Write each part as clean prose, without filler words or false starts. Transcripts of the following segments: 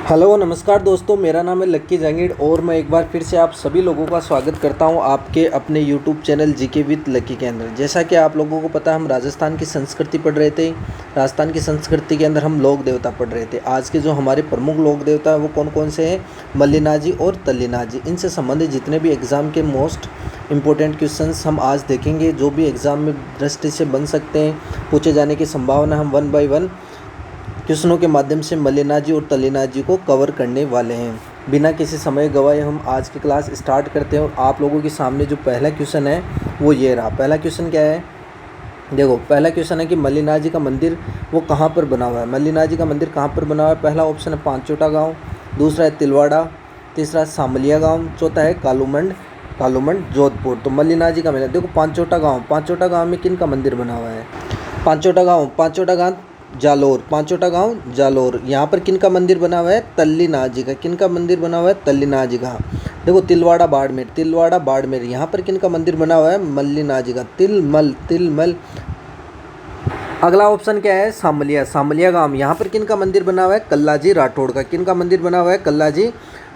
Hello नमस्कार दोस्तों, मेरा नाम है लक्की जहांगीर और मैं एक बार फिर से आप सभी लोगों का स्वागत करता हूं आपके अपने यूट्यूब चैनल जीके विद लक्की के अंदर। जैसा कि आप लोगों को पता है, हम राजस्थान की संस्कृति पढ़ रहे थे। राजस्थान की संस्कृति के अंदर हम लोक देवता पढ़ रहे थे। आज के जो हमारे प्रमुख लोक देवता है वो कौन कौन से हैं? मल्लिनाथ जी और तल्लीनाथ जी। इनसे संबंधित जितने भी एग्ज़ाम के मोस्ट इंपॉर्टेंट क्वेश्चंस हम आज देखेंगे, जो भी एग्ज़ाम में दृष्टि से बन सकते हैं, पूछे जाने की संभावना, हम 1 बाय 1 क्वेश्चनों के माध्यम से मल्लिनाथ जी और तल्लीनाथ जी को कवर करने वाले हैं। बिना किसी समय गवाए हम आज की क्लास स्टार्ट करते हैं और आप लोगों के सामने जो पहला क्वेश्चन है वो ये रहा। पहला क्वेश्चन क्या है? देखो, पहला क्वेश्चन है कि मल्लिनाथ जी का मंदिर वो कहाँ पर बना हुआ है। मल्लिनाथ जी का मंदिर कहाँ पर बना हुआ है? पहला ऑप्शन है पांचोटा गाँव, दूसरा है तिलवाड़ा, तीसरा है सामलिया गाँव, चौथा है कालूमंड जोधपुर। तो मल्लिनाथ जी का मंदिर देखो, पांचोटा गाँव में किन का मंदिर बना हुआ है? पांचोटा गाँव जालोर। यहाँ पर किन का मंदिर बना हुआ है? तल्लीनाथ जी का। किन का मंदिर बना हुआ है? तल्लीनाथ जी का। देखो, तिलवाड़ा बाड़मेर, यहाँ पर किन का मंदिर बना हुआ है? मल्लिनाथ जी का। तिलमल। अगला ऑप्शन क्या है? सामलिया गांव, यहाँ पर किन का मंदिर बना हुआ है? कल्लाजी राठौड़ का। किन का मंदिर बना हुआ है? कल्लाजी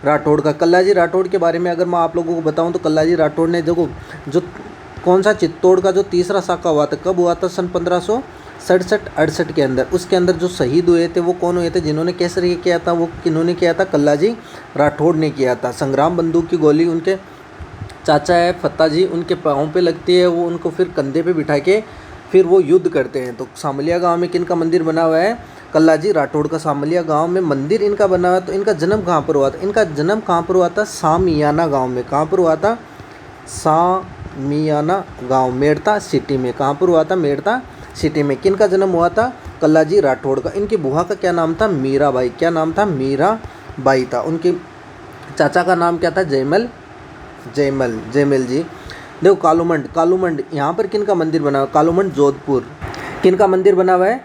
राठौड़ का। कल्लाजी राठौड़ के बारे में अगर मैं आप लोगों को बताऊं तो कल्लाजी राठौड़ ने देखो, जो कौन सा चित्तौड़ का जो तीसरा साका हुआ था, कब हुआ था? सन 1567-68 के अंदर। उसके अंदर जो शहीद हुए थे वो कौन हुए थे? जिन्होंने केसर किया था वो किन्होंने किया था? कल्लाजी राठौड़ ने किया था। संग्राम बंदूक की गोली उनके चाचा है फत्ता जी, उनके पाँव पे लगती है, वो उनको फिर कंधे पे बिठा के फिर वो युद्ध करते हैं। तो सामलिया गांव में किन का मंदिर बना हुआ है? कल्लाजी राठौड़ का। सामलिया गांव में मंदिर इनका बना हुआ है। तो इनका जन्म कहाँ पर हुआ था? इनका जन्म कहाँ पर हुआ था? सामियाना गाँव में। कहाँ पर हुआ था? सामियाना गाँव, मेड़ता सिटी में। कहाँ पर हुआ था? मेड़ता सिटी में। किन का जन्म हुआ था? कल्लाजी राठौड़ का। इनकी बुआ का क्या नाम था? मीराबाई। क्या नाम था? मीराबाई था। उनके चाचा का नाम क्या था? जयमल जी। देखो, कालूमंड, यहाँ पर किन का मंदिर बना हुआ है? कालूमंड जोधपुर। किन का मंदिर बना हुआ है?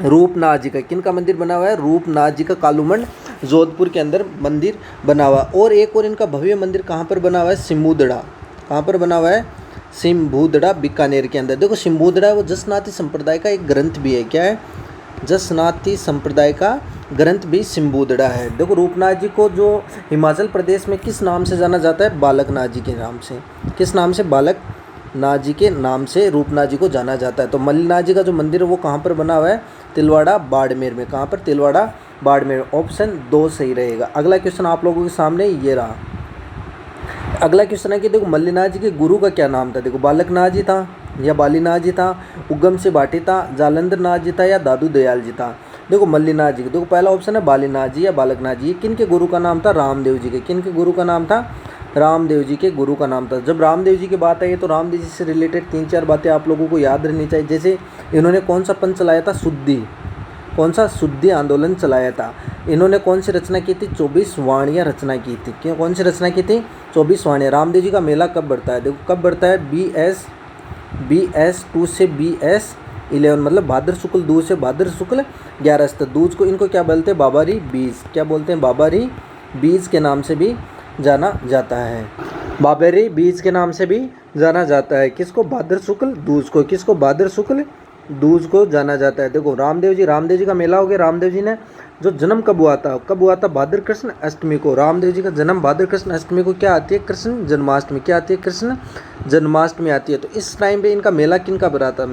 रूपनाथ जी का। किन का मंदिर बना हुआ है? रूपनाथ जी का। कालूमंड जोधपुर के अंदर मंदिर बना हुआ। और एक और इनका भव्य मंदिर कहाँ पर बना हुआ है? सिम्बूदड़ा। कहाँ पर बना हुआ है? सिम्बूदड़ा, बीकानेर के अंदर। देखो, सिम्बूदड़ा वो जसनाती संप्रदाय का एक ग्रंथ भी है। क्या है? जसनाती संप्रदाय का ग्रंथ भी सिम्बूदड़ा है। देखो, रूपनाथ जी को जो हिमाचल प्रदेश में किस नाम से जाना जाता है? बालकनाथ जी के नाम से। किस नाम से? बालकनाथ जी के नाम से रूपनाथ जी को जाना जाता है। तो मल्लिनाथ जी का जो मंदिर है वो कहाँ पर बना हुआ है? तिलवाड़ा बाड़मेर में। कहाँ पर? तिलवाड़ा बाड़मेर। ऑप्शन 2 सही रहेगा। अगला क्वेश्चन आप लोगों के सामने ये रहा। अगला क्वेश्चन है कि देखो, मल्लिनाथ जी के गुरु का क्या नाम था? देखो, बालकनाथ जी था या बालीनाथ जी था, उगम से बाटी था, जालंधर नाथ जी था या दादू दयाल जी था? देखो, मल्लिनाथ जी। देखो, पहला ऑप्शन है बालीनाथ जी या बालकनाथ जी। किन के गुरु का नाम था? रामदेव जी के। किन के गुरु का नाम था? रामदेव जी के गुरु का नाम था। जब रामदेव जी की बात आई है तो रामदेव जी से रिलेटेड 3-4 बातें आप लोगों को याद रहनी चाहिए। जैसे इन्होंने कौन सा पंथ चलाया था? शुद्धि आंदोलन चलाया था। इन्होंने कौन सी रचना की थी? 24 वाणियाँ रचना की थी। क्यों? कौन सी रचना की थी? 24 वाणियाँ। रामदेव जी का मेला कब बढ़ता है? देखो, कब बढ़ता है? BS 2 से BS 11, मतलब भाद्र शुक्ल 2 से भाद्र शुक्ल 11 तक। दूज को इनको क्या बोलते हैं? बाबारी बीज। क्या बोलते हैं? बाबारी बीज के नाम से भी जाना जाता है। बाबरी बीज के नाम से भी जाना जाता है। किसको? भाद्र शुक्ल दूज को। किसको? भाद्र शुक्ल दूज को जाना जाता है। देखो, रामदेव जी का मेला हो गया। रामदेव जी ने जो जन्म कब हुआ था? भाद्र कृष्ण अष्टमी को। रामदेव जी का जन्म भाद्र कृष्ण अष्टमी को क्या आती है? कृष्ण जन्माष्टमी। क्या आती है? कृष्ण जन्माष्टमी आती है। तो इस टाइम पे इनका मेला किनका भरा था?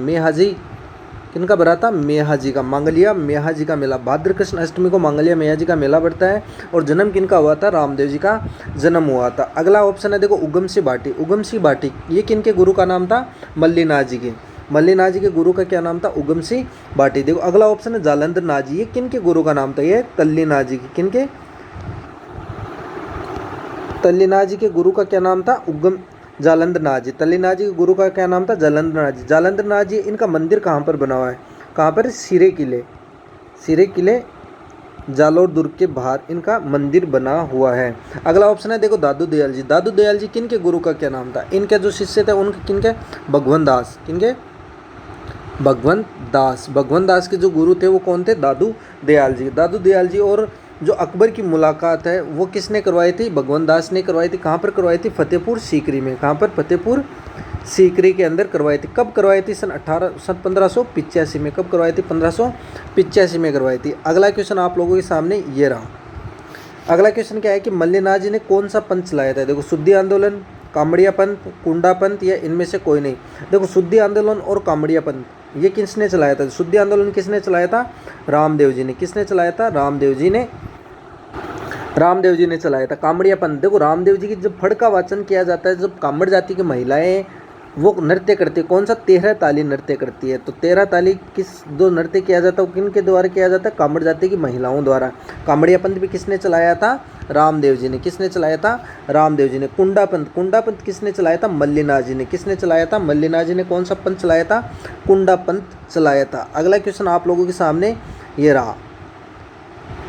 किनका भरा था? मेहा जी का। मांगलिया मेहा जी का मेला। भाद्र कृष्ण अष्टमी को मांगलिया मेहा जी का मेला बढ़ता है। और जन्म किनका हुआ था? रामदेव जी का जन्म हुआ था। अगला ऑप्शन है देखो, उगम सिंह बाटी। ये किनके गुरु का नाम था? मल्लिनाथ जी के गुरु का क्या नाम था? उगम सिंह बाटी। देखो, अगला ऑप्शन है जालंधर नाथ जी। ये किनके गुरु का नाम था? ये तल्लीनाथ जी की। किनके? तल्लीनाथ जी के गुरु का क्या नाम था? जालंधर नाथ जी। तल्लीनाथ जी के गुरु का क्या नाम था? जालंधर नाथ जी। इनका मंदिर कहाँ पर बना हुआ है? कहाँ पर? सिरे किले जालोर दुर्ग के बाहर इनका मंदिर बना हुआ है। अगला ऑप्शन है देखो, दादू दयाल जी किनके गुरु का क्या नाम था? इनके जो शिष्य थे उनके किनके? भगवंत दास। किनके? भगवंत दास के जो गुरु थे वो कौन थे? दादू दयाल जी। और जो अकबर की मुलाकात है वो किसने करवाई थी? भगवंत दास ने करवाई थी। कहाँ पर करवाई थी? फतेहपुर सीकरी में। कहाँ पर? फतेहपुर सीकरी के अंदर करवाई थी। कब करवाई थी? सन 1585 में। कब करवाई थी? 1585 में करवाई थी। अगला क्वेश्चन आप लोगों के सामने ये रहा। अगला क्वेश्चन क्या है कि मल्लिनाथ जी ने कौन सा पंथ चलाया था। देखो शुद्धि आंदोलन, कामड़िया पंथ, कुंडा पंथ या इनमें से कोई नहीं। देखो शुद्धि आंदोलन और कामड़िया पंथ ये किसने चलाया था। शुद्धि आंदोलन किसने चलाया था, रामदेव जी ने। किसने चलाया था, रामदेव जी ने। रामदेव जी ने चलाया था। कामड़िया पंथ, देखो रामदेव जी की जब फड़ का वाचन किया जाता है, जब कामड़ जाति की महिलाएं वो नृत्य करती है, कौन सा 13 ताली नृत्य करती है। तो 13 ताली किस दो नृत्य किया जाता है, किन के द्वारा किया जाता है, कामड़ जाति की महिलाओं द्वारा। कामड़िया पंथ भी किसने चलाया था, रामदेव जी ने। किसने चलाया था, रामदेव जी ने। कुंडा पंथ, कुंडा पंथ किसने चलाया था, मल्लिनाथ जी ने। किसने चलाया था, मल्लिनाथ जी ने। कौन सा पंथ चलाया था, कुंडा पंथ चलाया था। अगला क्वेश्चन आप लोगों के सामने ये रहा।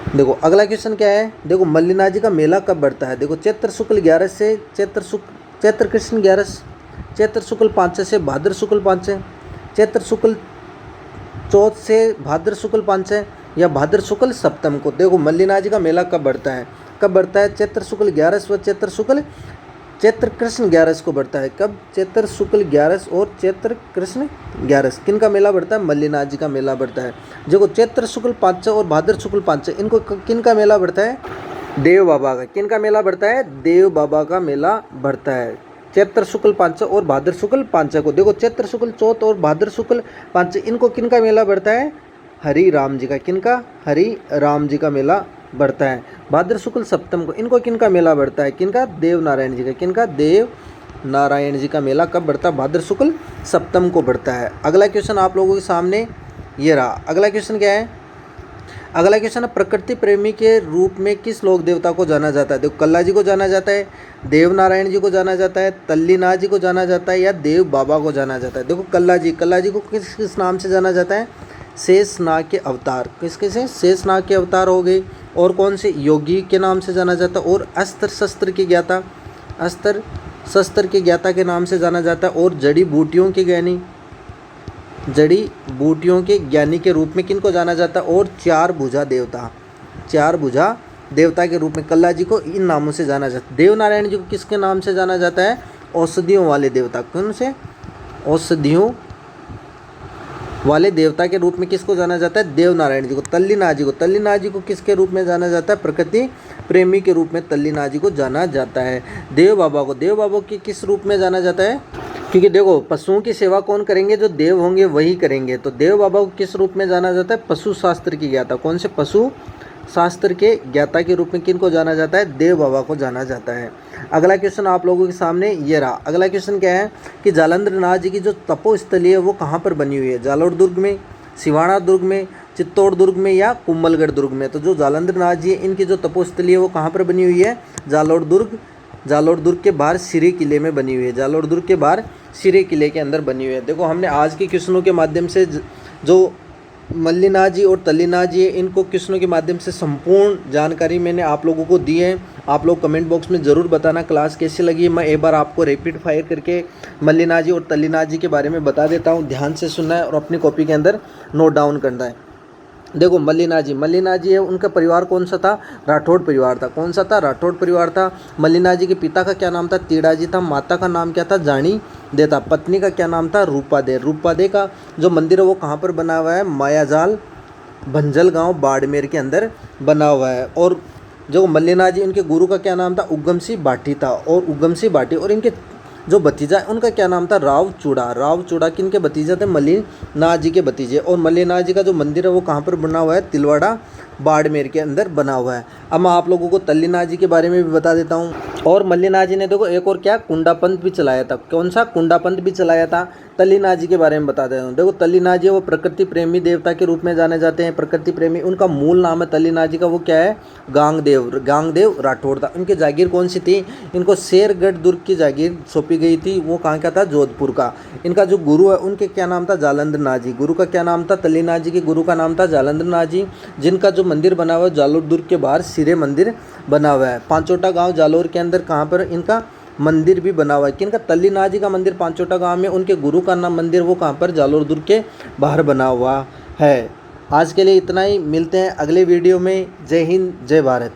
देखो अगला क्वेश्चन क्या है, देखो मल्लिनाथ जी का मेला कब बढ़ता है। देखो चैत्र शुक्ल 11 से चैत्र कृष्ण 11, चैत्र शुक्ल 5 से भाद्र शुक्ल 5, चैत्र शुक्ल 14 से भाद्र शुक्ल 5 या भाद्र शुक्ल सप्तम को। देखो मल्लिनाथ जी का मेला कब बढ़ता है, कब बढ़ता है, चैत्र शुक्ल 11 व चैत्र कृष्ण 11 को बढ़ता है। कब, चैत्र शुक्ल 11 और चैत्र कृष्ण 11। किन का मेला बढ़ता है, मल्लिनाथ जी का मेला बढ़ता है। देखो चैत्र शुक्ल 5 और भाद्र शुक्ल 5 इनको किन का मेला बढ़ता है, देव बाबा का। किन का मेला बढ़ता है, देव बाबा का मेला बढ़ता है। चैत्र शुक्ल 5 और भाद्र शुक्ल 5 को। देखो चैत्र शुक्ल 14 और भाद्र शुक्ल 5 इनको किन का मेला बढ़ता है, हरि राम जी का। किनका, हरि राम जी का मेला बढ़ता है। भाद्र शुक्ल सप्तम को इनको किनका मेला बढ़ता है, किनका, देव नारायण जी का। किनका, देव नारायण जी का मेला कब बढ़ता है, भाद्र शुक्ल सप्तम को बढ़ता है। अगला क्वेश्चन आप लोगों के सामने ये रहा। अगला क्वेश्चन क्या है, अगला क्वेश्चन है प्रकृति प्रेमी के रूप में किस लोक देवता को जाना जाता है। देखो कल्ला जी को जाना जाता है, देव नारायण जी को जाना जाता है, तल्लीनाथ जी को जाना जाता है या देव बाबा को जाना जाता है। देखो कल्ला जी को किस किस नाम से जाना जाता है, शेषनाग के अवतार। किसके से, शेषनाग के अवतार हो गए। और कौन से, योगी के नाम से जाना जाता है। और अस्त्र शस्त्र के ज्ञाता, अस्त्र शस्त्र के ज्ञाता के नाम से जाना जाता है। और जड़ी बूटियों के ज्ञानी, जड़ी बूटियों के ज्ञानी के रूप में किनको जाना जाता है। और चार भुजा देवता, चार भुजा देवता के रूप में कल्ला जी को इन नामों से जाना जाता है। देव नारायण जी को किसके नाम से जाना जाता है, औषधियों वाले देवता। कौन से, औषधियों वाले देवता के रूप में किसको जाना जाता है, देव नारायण जी को। तल्लीनाथ जी को, तल्लीनाथ जी को किसके रूप में जाना जाता है, प्रकृति प्रेमी के रूप में तल्लीनाथ जी को जाना जाता है। देव बाबा को, देव बाबा के किस रूप में जाना जाता है, क्योंकि देखो पशुओं की सेवा कौन करेंगे, जो देव होंगे वही करेंगे। तो देव बाबा को किस रूप में जाना जाता है, पशु शास्त्र की ज्ञाता। कौन से, पशु शास्त्र के ज्ञाता के रूप में किनको जाना जाता है, देव बाबा को जाना जाता है। अगला क्वेश्चन आप लोगों के सामने ये रहा। अगला क्वेश्चन क्या है कि जालंधर नाथ जी की जो तपोस्थली है वो कहाँ पर बनी हुई है, जालोर दुर्ग में, सिवाना दुर्ग में, चित्तौड़ दुर्ग में या कुंभलगढ़ दुर्ग में। तो जो जालंधर नाथ जी है इनकी जो तपोस्थली है वो कहाँ पर बनी हुई है, जालोर दुर्ग के बाहर सिरे किले में बनी हुई है। जालोर दुर्ग के बाहर सिरे किले के अंदर बनी हुई है। देखो हमने आज के क्वेश्चनों के माध्यम से जो मल्लिनाथ जी और तल्लीनाथ जी इनको क्वेश्चनों के माध्यम से संपूर्ण जानकारी मैंने आप लोगों को दी है। आप लोग कमेंट बॉक्स में ज़रूर बताना क्लास कैसी लगी। मैं एक बार आपको रैपिड फायर करके मल्लिनाथ जी और तल्लीनाथ जी के बारे में बता देता हूँ। ध्यान से सुनना है और अपनी कॉपी के अंदर नोट डाउन करना है। देखो मल्लिनाथ जी है, उनका परिवार कौन सा था, राठौड़ परिवार था। कौन सा था, राठौड़ परिवार था। मल्लिनाथ जी के पिता का क्या नाम था, तीड़ाजी था। माता का नाम क्या था, जानी देता। पत्नी का क्या नाम था, रूपादे। रूपादे का जो मंदिर है वो कहाँ पर बना हुआ है, मायाजाल भंजल गांव बाड़मेर के अंदर बना हुआ है। और जो मल्लिनाथ जी उनके गुरु का क्या नाम था, उगम सिंह बाठी था। और उगम सिंह बाठी और इनके जो भतीजा उनका क्या नाम था, राव चूड़ा। राव चूड़ा किनके भतीजे थे, मल्लिनाथ जी के भतीजे। और मल्लिनाथ जी का जो मंदिर है वो कहाँ पर बना हुआ है, तिलवाड़ा बाड़मेर के अंदर बना हुआ है। अब मैं आप लोगों को तल्लीनाथ जी के बारे में भी बता देता हूँ। और मल्लिनाथ जी ने देखो एक और क्या, कुंडा पंथ भी चलाया था। कौन सा, कुंडा पंथ भी चलाया था। तल्लीनाथ जी के बारे में बता देता हूँ। देखो तल्लीनाथ जी वो प्रकृति प्रेमी देवता के रूप में जाने जाते हैं। प्रकृति प्रेमी उनका मूल नाम है तल्लीनाथ जी का, वो क्या है, गांगदेव राठौड़ था। उनकी जागीर कौन सी थी, इनको शेरगढ़ दुर्ग की जागीर सौंपी गई थी। वो कहाँ का था, जोधपुर का। इनका जो गुरु है उनके क्या नाम था, जालंधर नाथ जी। गुरु का क्या नाम था, तल्लीनाथ जी के गुरु का नाम था जालंधर नाथ जी। जिनका जो मंदिर बना हुआ है जालोर दुर्ग के बाहर सिरे मंदिर बना हुआ है। पांचोटा गांव जालोर के अंदर कहाँ पर इनका मंदिर भी बना हुआ है। किनका, तल्लीनाथ जी का मंदिर पांचोटा गांव में। उनके गुरु का नाम मंदिर वो कहाँ पर, जालोर दुर्ग के बाहर बना हुआ है। आज के लिए इतना ही, मिलते हैं अगले वीडियो में। जय हिंद, जय भारत।